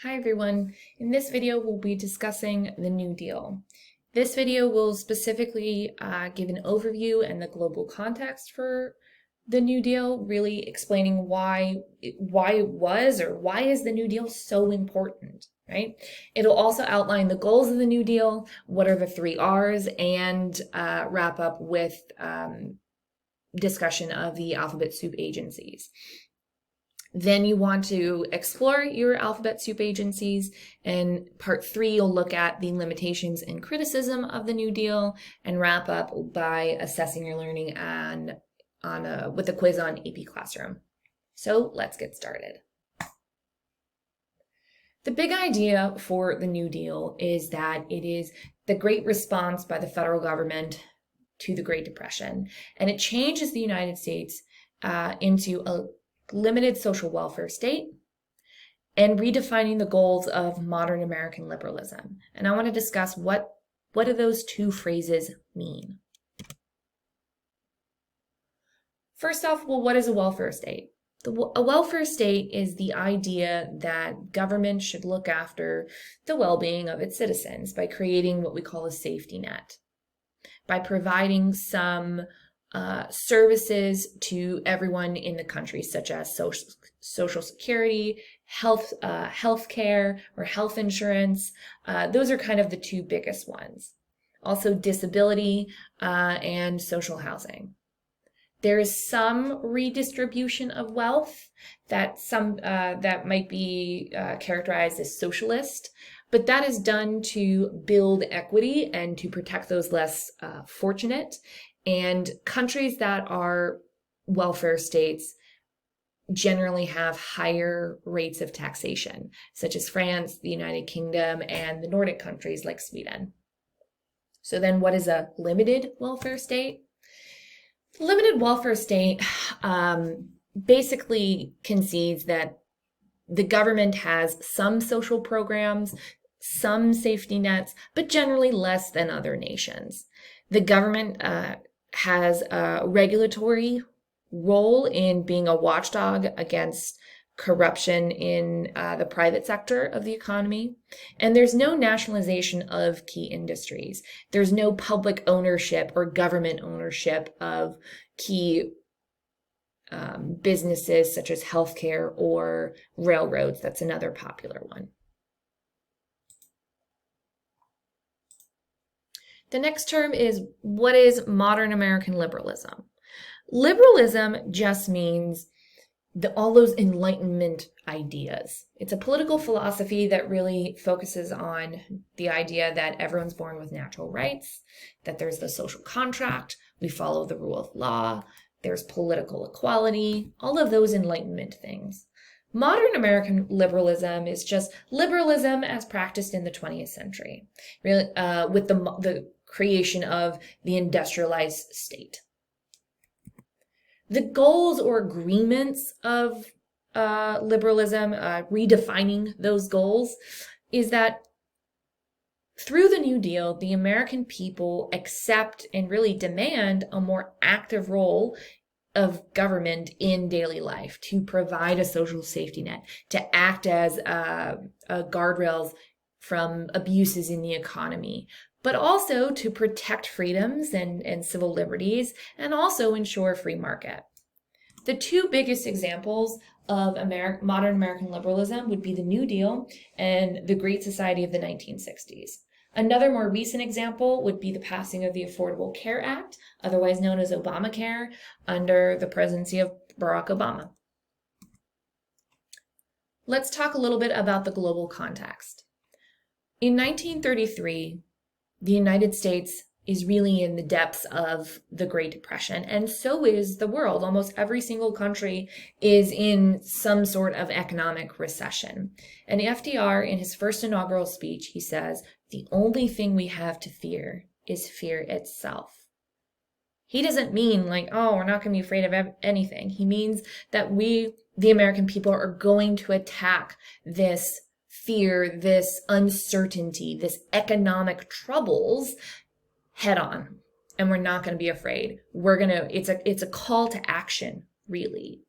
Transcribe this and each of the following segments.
Hi everyone. In this video, we'll be discussing the New Deal. This video will specifically give an overview and the global context for the New Deal, really explaining why it was or why is the New Deal so important, right? It'll also outline the goals of the New Deal, what are the 3 Rs, and wrap up with discussion of the alphabet soup agencies. Then you want to explore your alphabet soup agencies. In part 3, you'll look at the limitations and criticism of the New Deal and wrap up by assessing your learning with a quiz on AP Classroom. So let's get started. The big idea for the New Deal is that it is the great response by the federal government to the Great Depression, and it changes the United States into a limited social welfare state and redefining the goals of modern American liberalism. And I want to discuss what do those two phrases mean. First off, well, what is a welfare state? A welfare state is the idea that government should look after the well-being of its citizens by creating what we call a safety net, by providing some services to everyone in the country, such as social security, health care, or health insurance. Those are kind of the two biggest ones. Also disability and social housing. There is some redistribution of wealth that might be characterized as socialist, but that is done to build equity and to protect those less fortunate. And countries that are welfare states generally have higher rates of taxation, such as France, the United Kingdom, and the Nordic countries like Sweden. So then what is a limited welfare state? Limited welfare state basically concedes that the government has some social programs, some safety nets, but generally less than other nations. The government has a regulatory role in being a watchdog against corruption in the private sector of the economy. And there's no nationalization of key industries. There's no public ownership or government ownership of key businesses such as healthcare or railroads. That's another popular one. The next term is, what is modern American liberalism? Liberalism just means all those Enlightenment ideas. It's a political philosophy that really focuses on the idea that everyone's born with natural rights, that there's the social contract, we follow the rule of law, there's political equality, all of those Enlightenment things. Modern American liberalism is just liberalism as practiced in the 20th century, really, with the creation of the industrialized state. The goals or agreements of liberalism, redefining those goals, is that through the New Deal, the American people accept and really demand a more active role of government in daily life, to provide a social safety net, to act as guardrails from abuses in the economy, but also to protect freedoms and civil liberties, and also ensure a free market. The two biggest examples of modern American liberalism would be the New Deal and the Great Society of the 1960s. Another more recent example would be the passing of the Affordable Care Act, otherwise known as Obamacare, under the presidency of Barack Obama. Let's talk a little bit about the global context. In 1933, the United States is really in the depths of the Great Depression, and so is the world. Almost every single country is in some sort of economic recession. And FDR, in his first inaugural speech, he says, "The only thing we have to fear is fear itself." He doesn't mean like, oh, we're not going to be afraid of anything. He means that we, the American people, are going to attack this fear, this uncertainty, this economic troubles head on, and we're not going to be afraid. It's a call to action, really.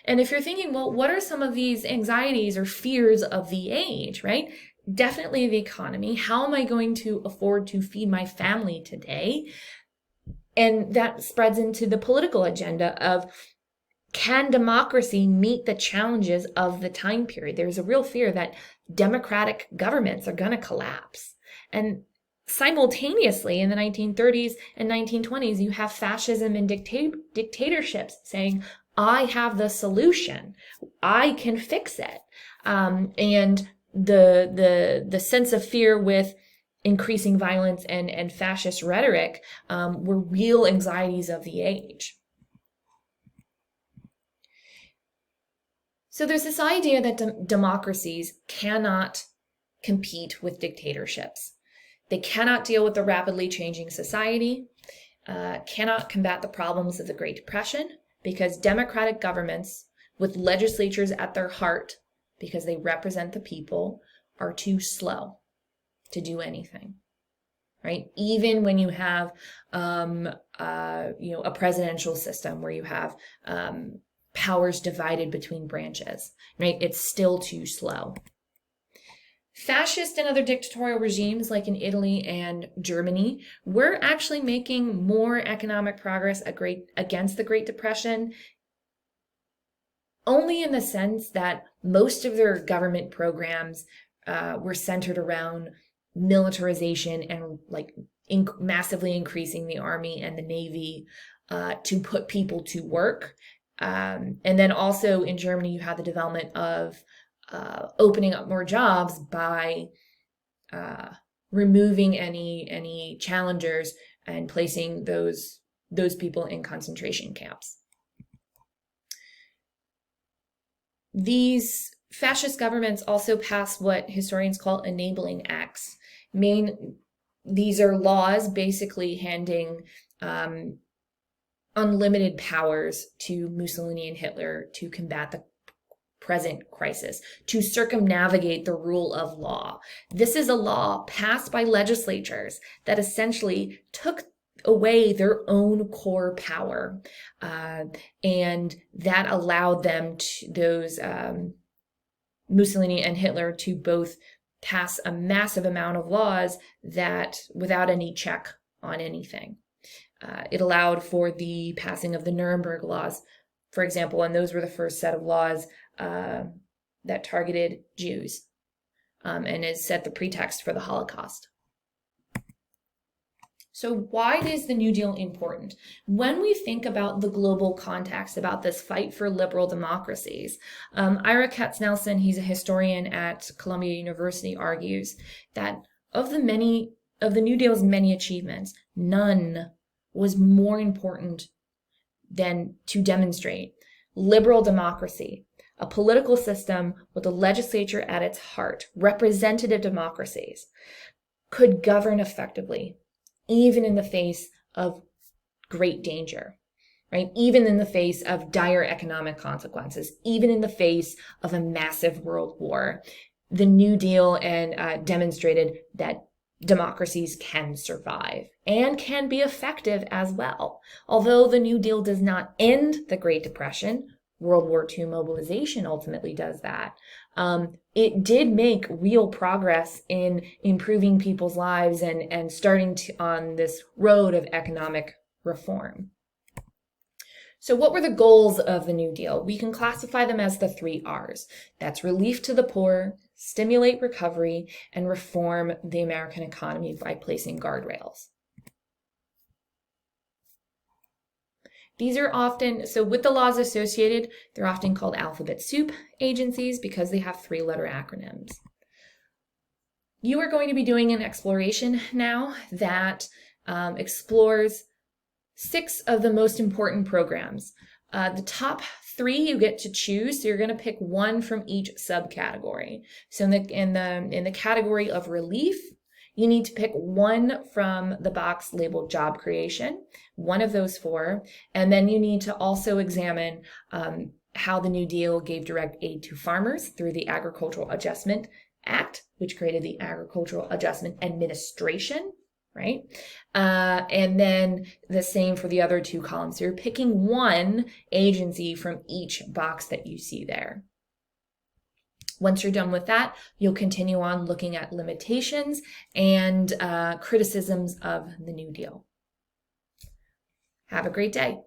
And if you're thinking, well, what are some of these anxieties or fears of the age, right? Definitely the economy. How am I going to afford to feed my family today? And that spreads into the political agenda of, can democracy meet the challenges of the time period? There's a real fear that democratic governments are going to collapse. And simultaneously, in the 1930s and 1920s, you have fascism and dictatorships saying, I have the solution. I can fix it. And the sense of fear with increasing violence and fascist rhetoric were real anxieties of the age. So there's this idea that democracies cannot compete with dictatorships. They cannot deal with the rapidly changing society, cannot combat the problems of the Great Depression, because democratic governments with legislatures at their heart, because they represent the people, are too slow to do anything, right? Even when you have, a presidential system where you have powers divided between branches, right? It's still too slow. Fascist and other dictatorial regimes like in Italy and Germany were actually making more economic progress against the Great Depression, only in the sense that most of their government programs were centered around militarization and massively increasing the army and the navy to put people to work. And then also in Germany, you had the development of opening up more jobs by removing any challengers and placing those people in concentration camps. These fascist governments also pass what historians call enabling acts. These are laws basically handing unlimited powers to Mussolini and Hitler to combat the present crisis, to circumnavigate the rule of law. This is a law passed by legislatures that essentially took away their own core power, and that allowed them those Mussolini and Hitler to both pass a massive amount of laws that without any check on anything. It allowed for the passing of the Nuremberg laws, for example, and those were the first set of laws that targeted Jews and has set the pretext for the Holocaust. So why is the New Deal important? When we think about the global context, about this fight for liberal democracies, Ira Katznelson, he's a historian at Columbia University, argues that of the New Deal's many achievements, none was more important than to demonstrate liberal democracy, a political system with the legislature at its heart, representative democracies, could govern effectively, even in the face of great danger, right? Even in the face of dire economic consequences, even in the face of a massive world war. The New Deal demonstrated that democracies can survive and can be effective as well. Although the New Deal does not end the Great Depression, World War II mobilization ultimately does that. It did make real progress in improving people's lives and starting on this road of economic reform. So what were the goals of the New Deal? We can classify them as the 3 R's. That's relief to the poor, stimulate recovery, and reform the American economy by placing guardrails. These are often, so with the laws associated, they're often called alphabet soup agencies because they have 3-letter acronyms. You are going to be doing an exploration now that explores 6 of the most important programs. The top 3 you get to choose, so you're going to pick one from each subcategory. So in the category of relief, you need to pick one from the box labeled job creation, one of those 4, and then you need to also examine how the New Deal gave direct aid to farmers through the Agricultural Adjustment Act, which created the Agricultural Adjustment Administration, right? And then the same for the other two columns. So you're picking one agency from each box that you see there. Once you're done with that, you'll continue on looking at limitations and criticisms of the New Deal. Have a great day.